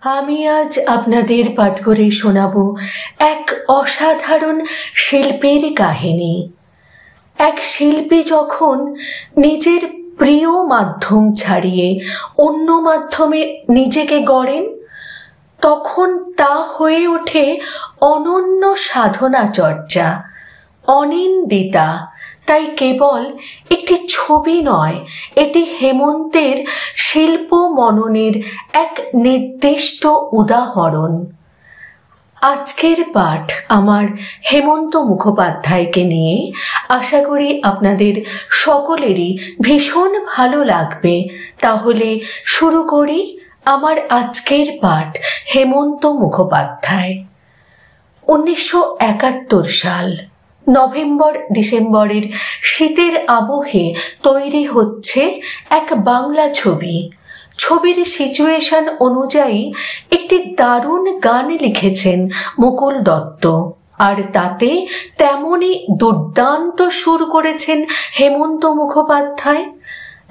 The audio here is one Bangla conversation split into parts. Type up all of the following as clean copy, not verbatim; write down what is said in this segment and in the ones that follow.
আমি আজ আপনাদের পাঠ করে শোনাব এক অসাধারণ শিল্পীর কাহিনী। এক শিল্পী যখন নিজের প্রিয় মাধ্যম ছাড়িয়ে অন্য মাধ্যমে নিজেকে গড়েন, তখন তা হয়ে ওঠে অনন্য সাধনা চর্চা, অনিন্দিতা। তাই কেবল একটি ছবি নয়, এটি হেমন্তের শিল্প মননের এক নির্দিষ্ট উদাহরণ। আজকের পাঠ আমার হেমন্ত মুখোপাধ্যায়কে নিয়ে। আশা করি আপনাদের সকলেরই ভীষণ ভালো লাগবে। তাহলে শুরু করি আমার আজকের পাঠ হেমন্ত মুখোপাধ্যায়। 1971 সাল নভেম্বর ডিসেম্বরের শীতের আবহে তৈরি হচ্ছে এক বাংলা ছবি। ছবির সিচুয়েশন অনুযায়ী একটি দারুণ গান লিখেছেন মুকুল দত্ত, আর তাতে তেমনই দুর্দান্ত সুর করেছেন হেমন্ত মুখোপাধ্যায়।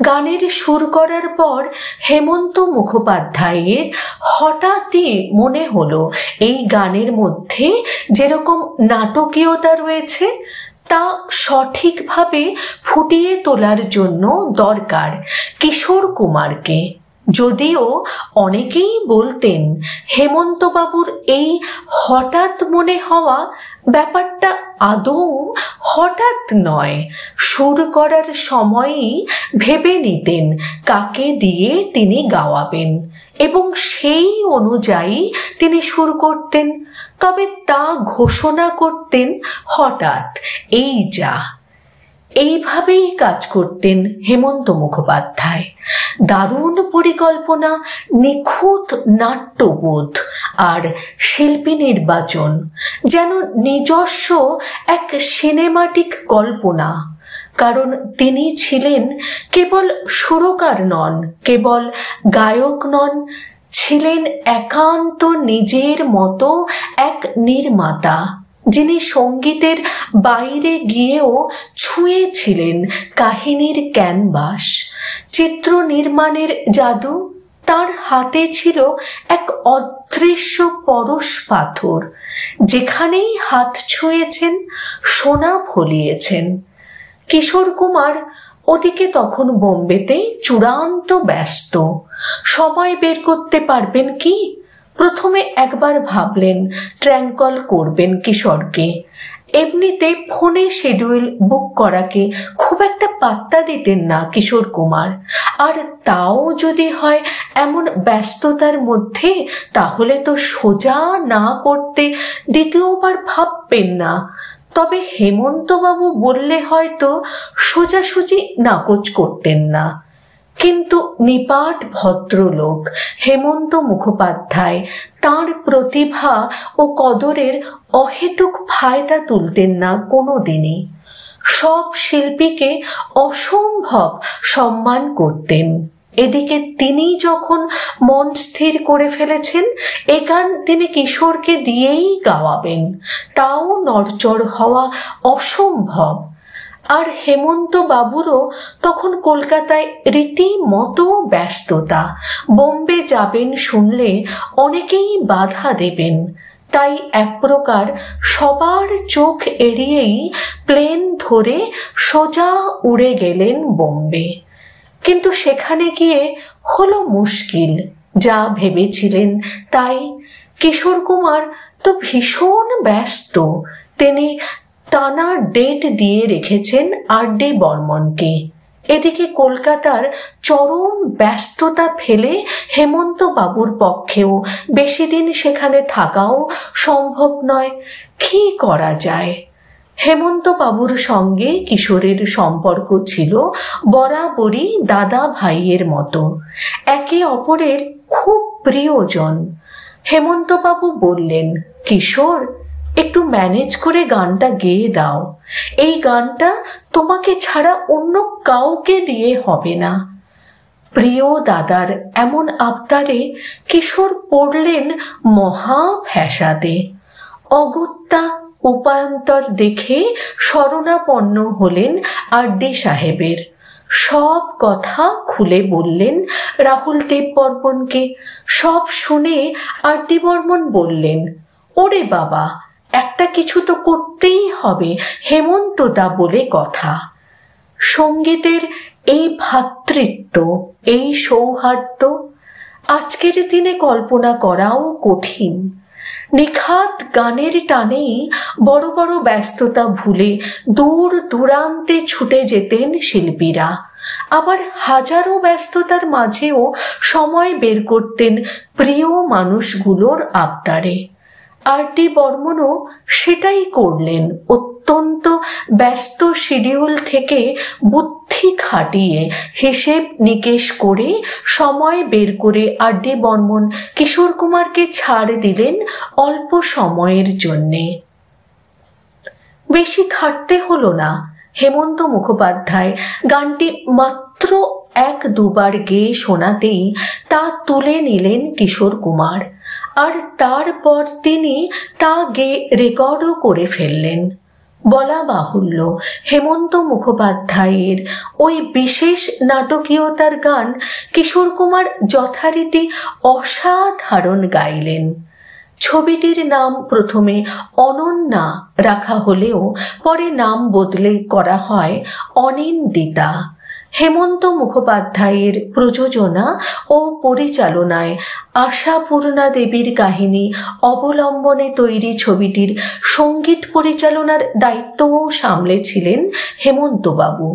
গানের সুর করার পর হেমন্ত মুখোপাধ্যায়ের হঠাৎই মনে হলো এই গানের মধ্যে যেরকম নাটকীয়তা রয়েছে তা সঠিকভাবে ফুটিয়ে তোলার জন্য দরকার কিশোর কুমারকে। যদিও অনেকেই বলতেন হেমন্তবাবুর এই হঠাৎ মনে হওয়া ব্যাপারটা আদৌ হঠাৎ নয়, সুর করার সময়ই ভেবে নিতেন কাকে দিয়ে তিনি গাওয়াবেন এবং সেই অনুযায়ী তিনি সুর করতেন। তবে তা ঘোষণা করতেন হঠাৎ, এই যা। এইভাবেই কাজ করতেন হেমন্ত মুখোপাধ্যায়। দারুণ পরিকল্পনা, নিখুঁত নাট্যবোধ আর শিল্পী নির্বাচন, যেন নিজস্ব এক সিনেমাটিক কল্পনা। কারণ তিনি ছিলেন কেবল সুরকার নন, কেবল গায়ক নন, ছিলেন একান্ত নিজের মতো এক নির্মাতা, যিনি সঙ্গীতের বাইরে গিয়েও ছুঁয়েছিলেন কাহিনীর ক্যানভাস, চিত্র নির্মাণের জাদু। তার হাতে ছিল এক অদৃশ্য পরশ পাথর, যেখানেই হাত ছুঁয়েছেন সোনা ফলিয়েছেন। কিশোর কুমার ওদিকে তখন বোম্বেতে চূড়ান্ত ব্যস্ত। সময় বের করতে পারবেন কি? প্রথমে একবার ভাবলেন ট্র্যাঙ্কল করবেন কিশোরকে। এমনিতে ফোনে শিডিউল বুক করাকে খুব একটা পাত্তা দিতেন না কিশোর কুমার। আর তাও যদি হয় এমন ব্যস্ততার মধ্যে, তাহলে তো সোজা না করতে দ্বিতীয়বার ভাববেন না। তবে হেমন্তবাবু বললে হয়তো সোজাসুজি নাকচ করতেন না। কিন্তু নিপাট ভদ্রলোক হেমন্ত মুখোপাধ্যায় তাঁর প্রতিভা ও কদরের অহেতুক ফায়দা তুলতেন না কোনোদিনই। সব শিল্পীকে অসম্ভব সম্মান করতেন। এদিকে তিনি যখন মন স্থির করে ফেলেছেন এ গান তিনি কিশোরকে দিয়েই গাওয়াবেন, তাও নড়চড় হওয়া অসম্ভব। আর হেমন্ত বাবুরও তখন কলকাতায় রীতিমতো ব্যস্ততা। বোম্বে যাবেন শুনলে অনেকেই বাধা দেবেন। তাই এক প্রকার সবার চোখ এড়িয়েই প্লেন ধরে সোজা উড়ে গেলেন বোম্বে। কিন্তু সেখানে গিয়ে হলো মুশকিল। যা ভেবেছিলেন তাই। কিশোর কুমার তো ভীষণ ব্যস্ত। তিনি টানা ডেট দিয়ে রেখেছেন আর.ডি. বর্মনকে। এদিকে কলকাতার চরম ব্যস্ততা ফেলে হেমন্ত বাবুর পক্ষেও বেশি দিন সেখানে থাকাও সম্ভব নয়। কি করা যায়? হেমন্ত বাবুর সঙ্গে কিশোরের সম্পর্ক ছিল বরাবরই দাদা ভাইয়ের মতো, একে অপরের খুব প্রিয়জন। হেমন্ত বাবু বললেন, কিশোর, একটু ম্যানেজ করে গানটা গেয়ে দাও। এই গানটা তোমাকে ছাড়া অন্য কাউকে দিয়ে হবে না। প্রিয় দাদার এমন আবদারে কিশোর পড়লেন মহা ফ্যাসাদে। অগত্যা উপায়ন্তর দেখে শরণাপন্ন হলেন আর.ডি. সাহেবের। সব কথা খুলে বললেন রাহুল দেব বর্মনকে। সব শুনে আর.ডি. বর্মন বললেন, ওরে বাবা, একটা কিছু তো করতেই হবে, হেমন্তদা বলে কথা। সঙ্গীতের এই ভ্রাতৃত্ব, এই সৌহার্দ্য আজকের দিনে কল্পনা করাও কঠিন। নিখাত গানের টানেই বড় বড় ব্যস্ততা ভুলে দূর দূরান্তে ছুটে যেতেন শিল্পীরা, আবার হাজারো ব্যস্ততার মাঝেও সময় বের করতেন প্রিয় মানুষগুলোর আবদারে। আর.ডি. বর্মনও সেটাই করলেন। অত্যন্ত ব্যস্ত শিডিউল থেকে বুদ্ধি খাটিয়ে হিসেব নিকেশ করে সময় বের করে আর.ডি. বর্মন কিশোর কুমারকে ছাড় দিলেন অল্প সময়ের জন্যে। বেশি খাটতে হলো না। হেমন্ত মুখোপাধ্যায় গানটি মাত্র 1-2 বার গেয়ে শোনাতেই তা তুলে নিলেন কিশোর কুমার, আর তারপর তিনি তা গেয়ে রেকর্ডও করে ফেললেন। বলা বাহুল্য, হেমন্ত মুখোপাধ্যায়ের ওই বিশেষ নাটকীয়তার গান কিশোর কুমার যথারীতি অসাধারণ গাইলেন। ছবিটির নাম প্রথমে অনন্যা রাখা হলেও পরে নাম বদলে করা হয় অনিন্দিতা। হেমন্ত মুখোপাধ্যায়ের প্রযোজনা ও পরিচালনায় আশাপূর্ণা দেবীর কাহিনী অবলম্বনে তৈরি ছবিটির সঙ্গীত পরিচালনার দায়িত্বও সামলেছিলেন হেমন্তবাবু।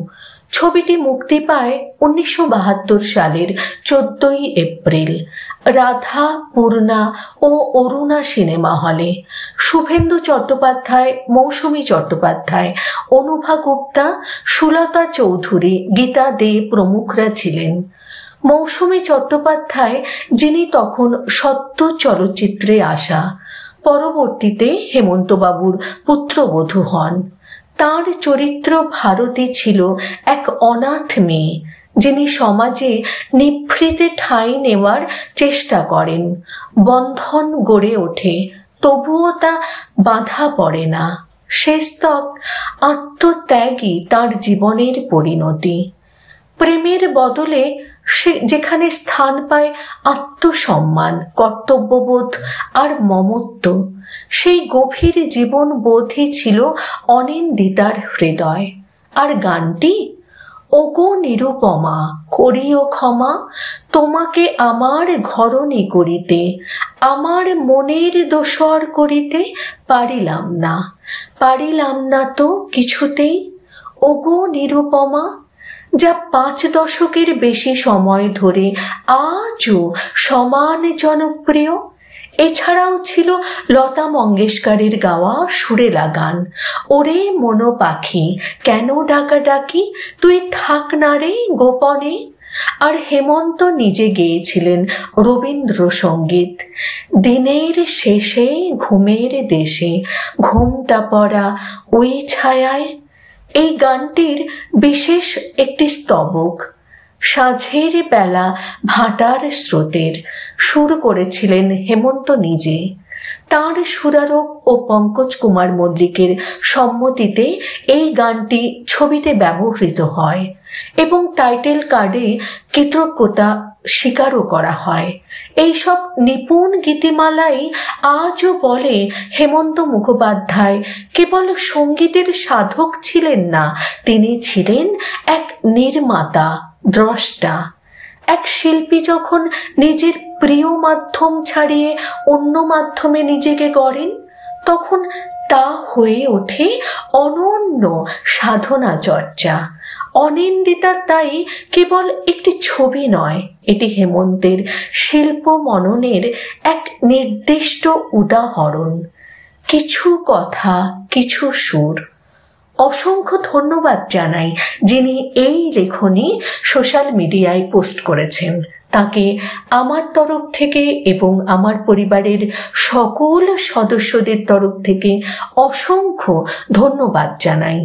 ছবিটি মুক্তি পায় 1972 সালের 14 এপ্রিল রাধা, পূর্ণা ও অরুণা সিনেমা হলে। শুভেন্দু চট্টোপাধ্যায়, মৌসুমী চট্টোপাধ্যায়, অনুভা গুপ্তা, সুলতা চৌধুরী, গীতা দে প্রমুখরা ছিলেন। মৌসুমী চট্টোপাধ্যায়, যিনি তখন সদ্য চলচ্চিত্রে আসা, পরবর্তীতে হেমন্তবাবুর পুত্রবধূ হন। তাঁর চরিত্র ভারতী ছিল এক অনাথ মেয়ে, যিনি সমাজে নিভৃতে ঠাঁই নেওয়ার চেষ্টা করেন। বন্ধন গড়ে ওঠে, তবুও তা বাধা পড়ে না। শেষতক আত্মত্যাগই তাঁর জীবনের পরিণতি। প্রেমের বদলে যেখানে স্থান পায় আত্মসম্মান, কর্তব্যবোধ আর মমত্ব, সেই গভীর জীবনবোধই ছিল অনিন্দিতার হৃদয়। আর গানটি, ওগো নিরুপমা করিও ক্ষমা, তোমাকে আমার ঘরণী করিতে, আমার মনের দোসর করিতে পারিলাম না তো কিছুতেই। ওগো নিরুপমা, যা 5 দশকের বেশি সময় ধরে আজও সমান জনপ্রিয়। এছাড়াও ছিল লতা মঙ্গেশকরের গাওয়া সুরেলা গান, ওরে মনো পাখি কেন ডাকাডাকি, তুই থাক না রে গোপনে। আর হেমন্ত নিজে গেয়েছিলেন রবীন্দ্রসঙ্গীত, দিনের শেষে ঘুমের দেশে ঘুমটা পড়া ওই ছায়ায়। এই গানটির বিশেষ একটি স্তবক, সাঁঝের বেলা ভাটার স্রোতের, সুর করেছিলেন হেমন্ত নিজে। তাঁর সুরারোপ ও পঙ্কজ কুমার মল্লিকের সম্মতিতে এই গানটি ছবিতে ব্যবহৃত হয় এবং টাইটেল কার্ডে কৃতজ্ঞতা স্বীকারও করা হয়। এইসব নিপুণ গীতিমালাই আজও বলে হেমন্ত মুখোপাধ্যায় কেবল সঙ্গীতের সাধক ছিলেন না, তিনি ছিলেন এক নির্মাতা, দ্রষ্টা। এক শিল্পী যখন নিজের প্রিয় মাধ্যম ছাড়িয়ে অন্য মাধ্যমে নিজেকে গড়েন, তখন তা হয়ে ওঠে অনন্য সাধনা চর্চা। অনিন্দিতা তাই কেবল একটি ছবি নয়, এটি হেমন্তের শিল্প মননের এক নির্দিষ্ট উদাহরণ। কিছু কথা, কিছু সুর। অসংখ্য ধন্যবাদ জানাই যিনি এই লেখনী সোশ্যাল মিডিয়ায় পোস্ট করেছেন। তাকে আমার তরফ থেকে এবং আমার পরিবারের সকল সদস্যদের তরফ থেকে অসংখ্য ধন্যবাদ জানাই।